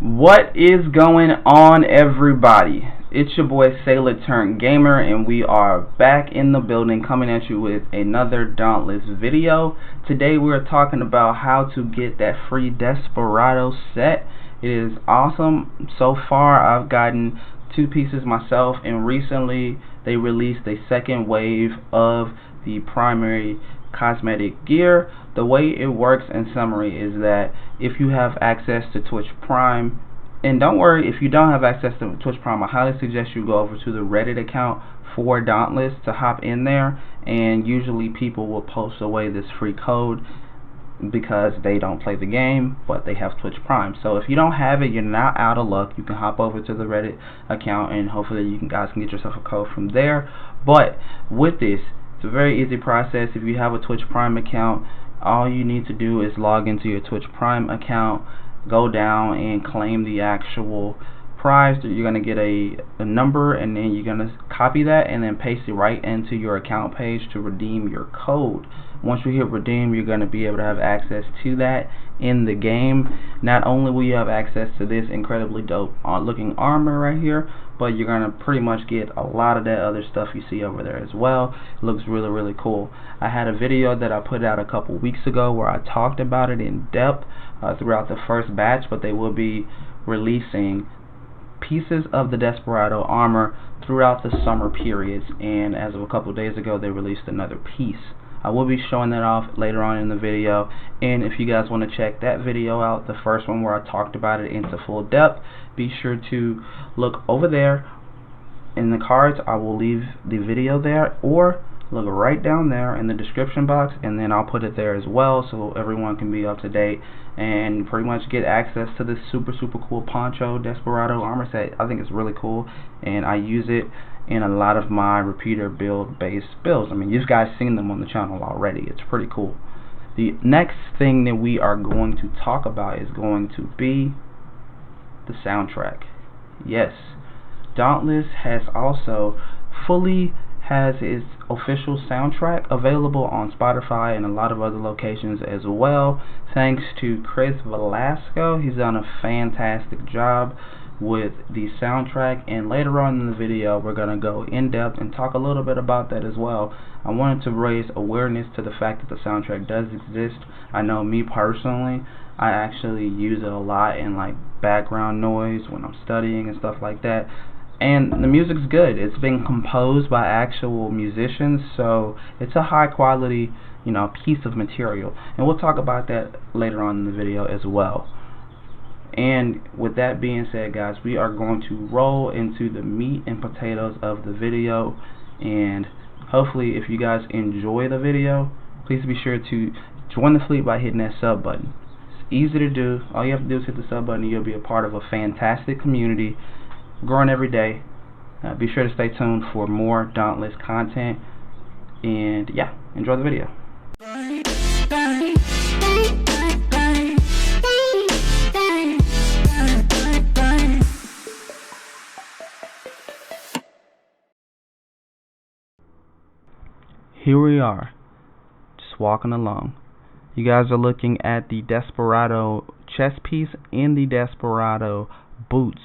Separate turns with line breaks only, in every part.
What is going on, everybody? It's your boy SailorturntGamer, and we are back in the building coming at you with another Dauntless video. Today we are talking about how to get that free Desparado set. It is awesome. So far I've gotten 2 pieces myself, and recently they released a second wave of the primary cosmetic gear. The way it works in summary is that if you have access to Twitch Prime, and don't worry if you don't have access to Twitch Prime, I highly suggest you go over to the Reddit account for Dauntless to hop in there, and usually people will post away this free code because they don't play the game but they have Twitch Prime. So if you don't have it, you're not out of luck. You can hop over to the Reddit account and hopefully you guys can get yourself a code from there. But with this, it's a very easy process. If you have a Twitch Prime account, all you need to do is log into your Twitch Prime account, go down and claim the actual prize. You're going to get a number, and then you're going to copy that and then paste it right into your account page to redeem your code. Once you hit redeem, you're going to be able to have access to that in the game. Not only will you have access to this incredibly dope looking armor right here, but you're going to pretty much get a lot of that other stuff you see over there as well. It looks really cool. I had a video that I put out a couple weeks ago where I talked about it in depth throughout the first batch, but they will be releasing pieces of the Desperado armor throughout the summer periods, and as of a couple days ago they released another piece. I will be showing that off later on in the video, and if you guys want to check that video out, the first one where I talked about it into full depth, be sure to look over there in the cards. I will leave the video there, or look right down there in the description box, and then I'll put it there as well so everyone can be up to date and pretty much get access to this super cool poncho Desperado armor set. I think it's really cool, and I use it in a lot of my repeater based builds. I mean, you guys seen them on the channel already. It's pretty cool. The next thing that we are going to talk about is going to be the soundtrack. Yes, Dauntless has also fully has its official soundtrack available on Spotify and a lot of other locations as well. Thanks to Chris Velasco. He's done a fantastic job with the soundtrack, and later on in the video we're going to go in depth and talk a little bit about that as well. I wanted to raise awareness to the fact that the soundtrack does exist. I know me personally, I actually use it a lot in like background noise when I'm studying and stuff like that. And the music's good. It's been composed by actual musicians, so it's a high quality, piece of material. And we'll talk about that later on in the video as well. And with that being said, guys, we are going to roll into the meat and potatoes of the video. And hopefully, if you guys enjoy the video, please be sure to join the fleet by hitting that sub button. It's easy to do. All you have to do is hit the sub button and you'll be a part of a fantastic community growing every day. Be sure to stay tuned for more Dauntless content, and yeah, enjoy the video. Here we are, just walking along. You guys are looking at the Desperado chest piece and the Desperado boots.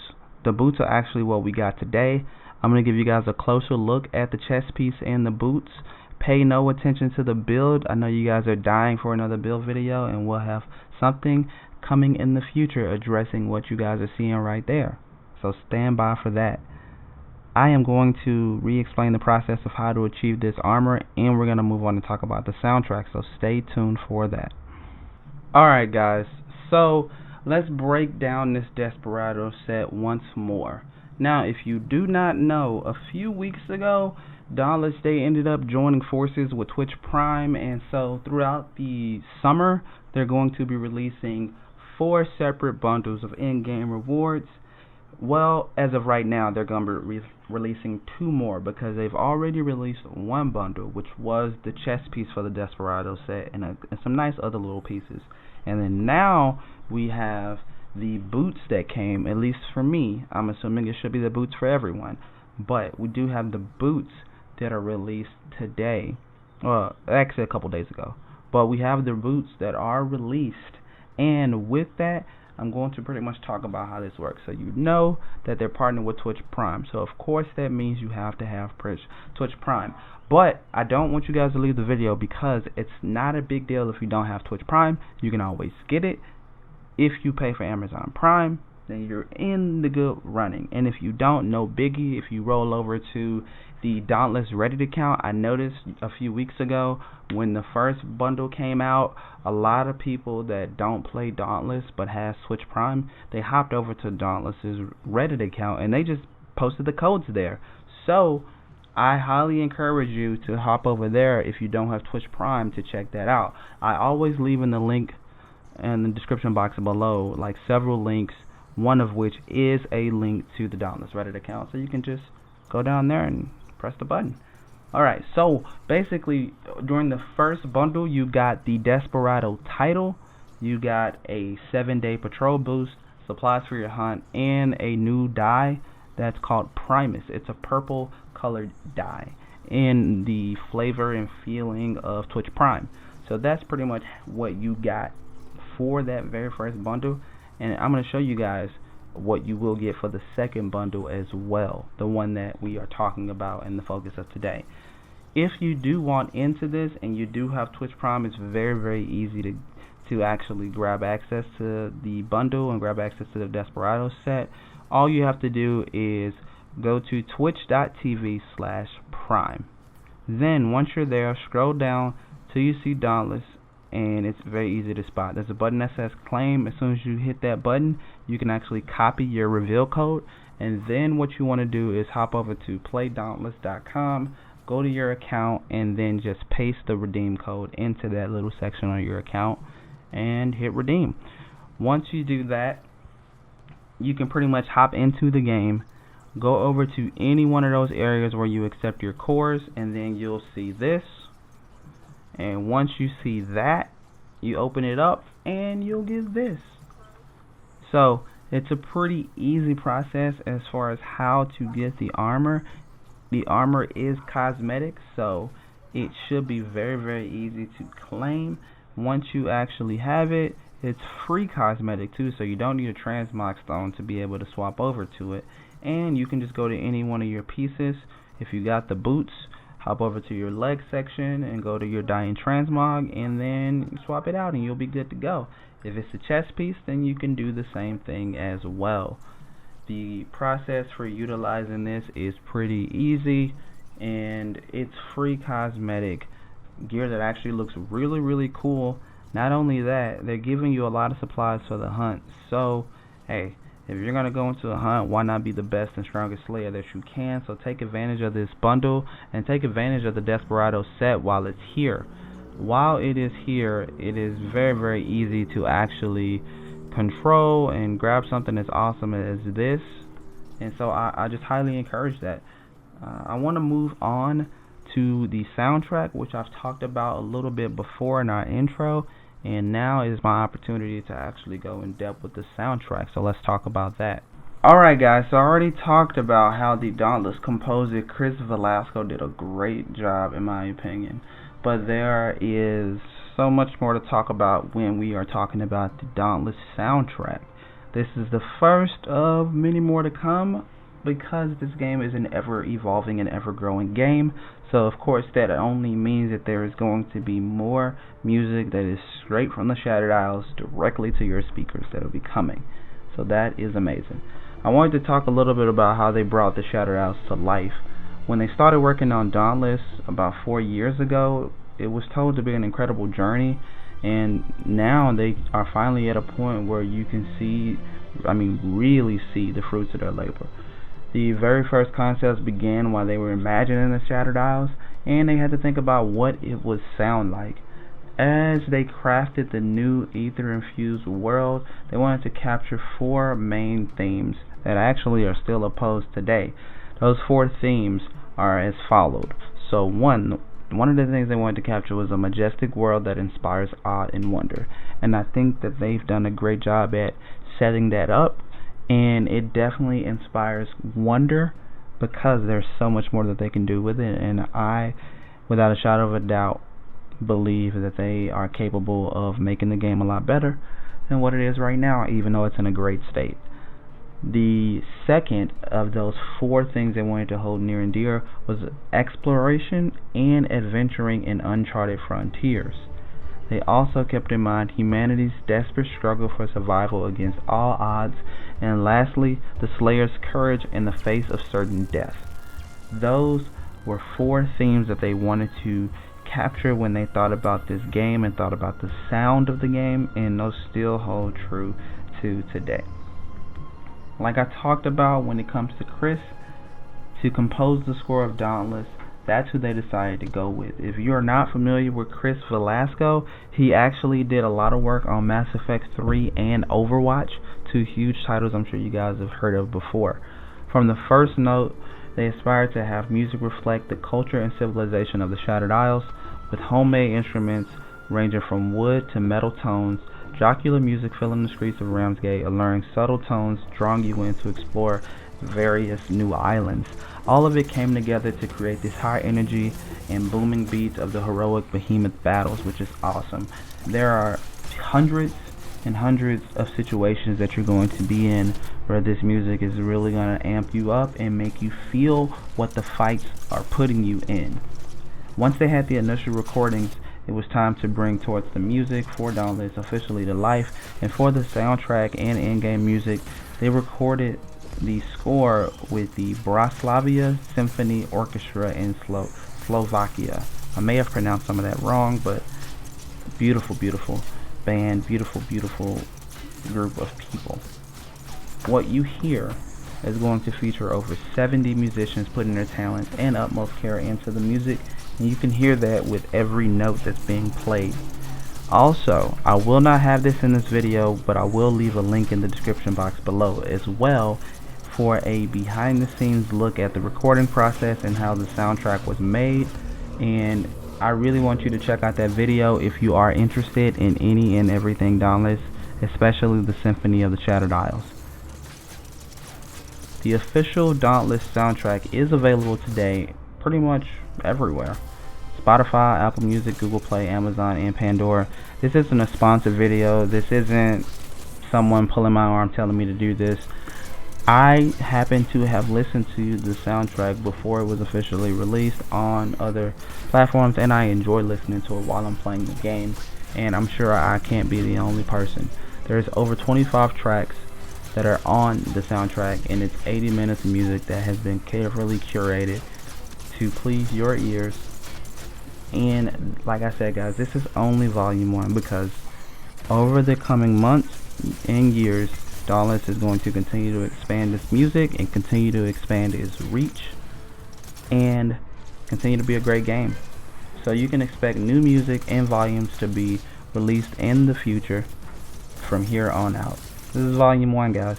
The boots are actually what we got today. I'm going to give you guys a closer look at the chest piece and the boots. Pay no attention to the build. I know you guys are dying for another build video, and we'll have something coming in the future addressing what you guys are seeing right there. So stand by for that. I am going to re-explain the process of how to achieve this armor, and we're going to move on and talk about the soundtrack, so stay tuned for that. Alright guys, so let's break down this Desperado set once more. Now, if you do not know, a few weeks ago, Dauntless, they ended up joining forces with Twitch Prime, and so throughout the summer, they're going to be releasing 4 separate bundles of in-game rewards. Well, as of right now, they're going to be releasing 2 more because they've already released 1 bundle, which was the chest piece for the Desperado set and some nice other little pieces. And then now we have the boots that came, at least for me. I'm assuming it should be the boots for everyone. But we do have the boots that are released today. Well, actually a couple days ago. But we have the boots that are released. And with that, I'm going to pretty much talk about how this works. So you know that they're partnered with Twitch Prime. So of course that means you have to have Twitch Prime. But I don't want you guys to leave the video because it's not a big deal if you don't have Twitch Prime. You can always get it. If you pay for Amazon Prime, then you're in the good running. And if you don't, no biggie. If you roll over to the Dauntless Reddit account, I noticed a few weeks ago when the first bundle came out, a lot of people that don't play Dauntless but has Twitch Prime, they hopped over to Dauntless's Reddit account and they just posted the codes there. So I highly encourage you to hop over there if you don't have Twitch Prime to check that out. I always leave in the link in the description box below, like several links, one of which is a link to the Dauntless Reddit account, so you can just go down there and press the button. Alright, so basically during the first bundle you got the Desparado title, you got a 7-day patrol boost, supplies for your hunt, and a new dye that's called Primus. It's a purple colored dye in the flavor and feeling of Twitch Prime. So that's pretty much what you got for that very first bundle, and I'm going to show you guys what you will get for the second bundle as well, the one that we are talking about and the focus of today. If you do want into this and you do have Twitch Prime, it's very easy to actually grab access to the bundle and grab access to the Desparado set. All you have to do is go to twitch.tv/prime. Then once you're there, scroll down till you see Dauntless, and it's very easy to spot. There's a button that says claim. As soon as you hit that button, you can actually copy your reveal code, and then what you want to do is hop over to playdauntless.com, go to your account, and then just paste the redeem code into that little section on your account and hit redeem. Once you do that, you can pretty much hop into the game, go over to any one of those areas where you accept your cores, and then you'll see this. And once you see that, you open it up and you'll get this. So it's a pretty easy process as far as how to get the armor. The armor is cosmetic, so it should be very easy to claim. Once you actually have it, it's free cosmetic too, so you don't need a transmog stone to be able to swap over to it. And you can just go to any one of your pieces. If you got the boots, hop over to your leg section and go to your dying transmog and then swap it out and you'll be good to go. If it's a chest piece, then you can do the same thing as well. The process for utilizing this is pretty easy, and it's free cosmetic gear that actually looks really cool. Not only that, they're giving you a lot of supplies for the hunt. So hey, if you're going to go into a hunt, why not be the best and strongest slayer that you can? So take advantage of this bundle and take advantage of the Desparado set while it's here. While it is here, it is very easy to actually control and grab something as awesome as this. And so I just highly encourage that. I want to move on to the soundtrack, which I've talked about a little bit before in our intro. And now is my opportunity to actually go in depth with the soundtrack, so let's talk about that. Alright guys, so I already talked about how the Dauntless composer Chris Velasco did a great job in my opinion. But there is so much more to talk about when we are talking about the Dauntless soundtrack. This is the first of many more to come, because this game is an ever-evolving and ever-growing game. So of course that only means that there is going to be more music that is straight from the Shattered Isles directly to your speakers that will be coming. So that is amazing. I wanted to talk a little bit about how they brought the Shattered Isles to life. When they started working on Dauntless about 4 years ago, it was told to be an incredible journey, and now they are finally at a point where you can see, really see the fruits of their labor. The very first concepts began while they were imagining the Shattered Isles, and they had to think about what it would sound like. As they crafted the new ether-infused world, they wanted to capture 4 main themes that actually are still opposed today. Those 4 themes are as followed. So one of the things they wanted to capture was a majestic world that inspires awe and wonder. And I think that they've done a great job at setting that up. And it definitely inspires wonder because there's so much more that they can do with it. And I, without a shadow of a doubt, believe that they are capable of making the game a lot better. than what it is right now, even though it's in a great state. The second of those four things they wanted to hold near and dear was exploration and adventuring in uncharted frontiers. They also kept in mind humanity's desperate struggle for survival against all odds, and lastly, the Slayer's courage in the face of certain death. Those were four themes that they wanted to capture when they thought about this game and thought about the sound of the game, and those still hold true to today. Like I talked about when it comes to Chris, to compose the score of Dauntless, that's who they decided to go with. If you're not familiar with Chris Velasco, he actually did a lot of work on Mass Effect 3 and Overwatch, two huge titles I'm sure you guys have heard of before. From the first note, they aspired to have music reflect the culture and civilization of the Shattered Isles, with homemade instruments ranging from wood to metal tones, jocular music filling the streets of Ramsgate, alluring subtle tones drawing you in to explore various new islands. All of it came together to create this high energy and booming beats of the heroic behemoth battles, which is awesome. There are hundreds and hundreds of situations that you're going to be in where this music is really going to amp you up and make you feel what the fights are putting you in. Once they had the initial recordings, it was time to bring towards the music for Dauntless officially to life, and for the soundtrack and in-game music, they recorded the score with the Braslavia Symphony Orchestra in Slovakia. I may have pronounced some of that wrong, but beautiful, beautiful band, beautiful, beautiful group of people. What you hear is going to feature over 70 musicians putting their talents and utmost care into the music, and you can hear that with every note that's being played. Also, I will not have this in this video, but I will leave a link in the description box below as well for a behind the scenes look at the recording process and how the soundtrack was made. And I really want you to check out that video if you are interested in any and everything Dauntless, especially the Symphony of the Shattered Isles. The official Dauntless soundtrack is available today pretty much everywhere. Spotify, Apple Music, Google Play, Amazon, and Pandora. This isn't a sponsored video. This isn't someone pulling my arm telling me to do this. I happen to have listened to the soundtrack before it was officially released on other platforms, and I enjoy listening to it while I'm playing the game, and I'm sure I can't be the only person. There's over 25 tracks that are on the soundtrack, and it's 80 minutes of music that has been carefully curated to please your ears. And like I said, guys, this is only volume 1, because over the coming months and years, Dauntless is going to continue to expand its music and continue to expand its reach and continue to be a great game. So you can expect new music and volumes to be released in the future from here on out. This is volume 1, guys.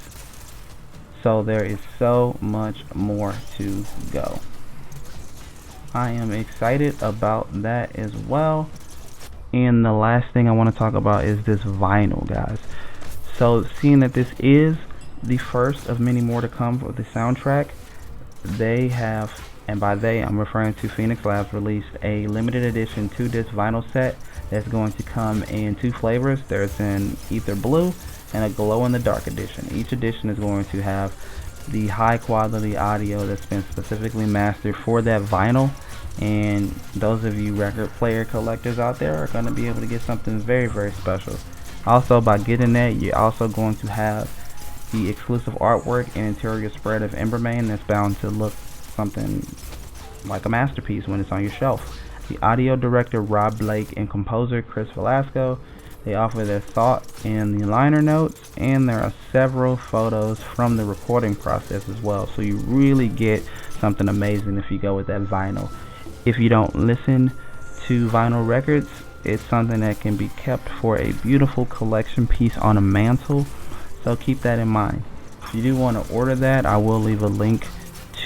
So there is so much more to go. I am excited about that as well. And the last thing I want to talk about is this vinyl, guys. So seeing that this is the first of many more to come for the soundtrack, they have, and by they I'm referring to Phoenix Labs, released a limited edition 2-disc vinyl set that's going to come in 2 flavors. There's an ether blue and a glow in the dark edition. Each edition is going to have the high quality audio that's been specifically mastered for that vinyl, and those of you record player collectors out there are going to be able to get something very, very special. Also, by getting that, you're also going to have the exclusive artwork and interior spread of Embermane that's bound to look something like a masterpiece when it's on your shelf. The audio director Rob Blake and composer Chris Velasco, they offer their thought in the liner notes, and there are several photos from the recording process as well, so you really get something amazing if you go with that vinyl. If you don't listen to vinyl records, it's something that can be kept for a beautiful collection piece on a mantle, so keep that in mind. If you do want to order that, I will leave a link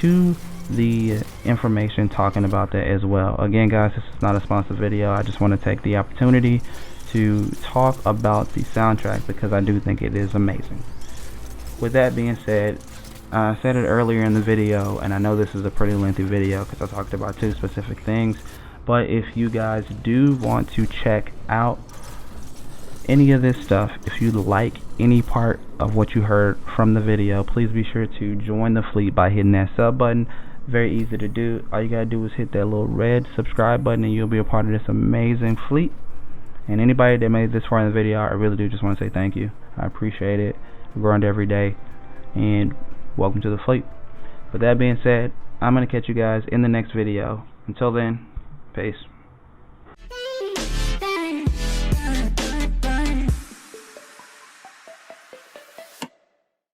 to the information talking about that as well. Again, guys, this is not a sponsored video. I just want to take the opportunity to talk about the soundtrack because I do think it is amazing. With that being said, I said it earlier in the video, and I know this is a pretty lengthy video because I talked about 2 specific things, but if you guys do want to check out any of this stuff, if you like any part of what you heard from the video, please be sure to join the fleet by hitting that sub button. Very easy to do. All you gotta do is hit that little red subscribe button and you'll be a part of this amazing fleet. And anybody that made this far in the video, I really do just want to say thank you. I appreciate it. We're growing every day, and welcome to the fleet. With that being said, I'm gonna catch you guys in the next video. Until then, peace.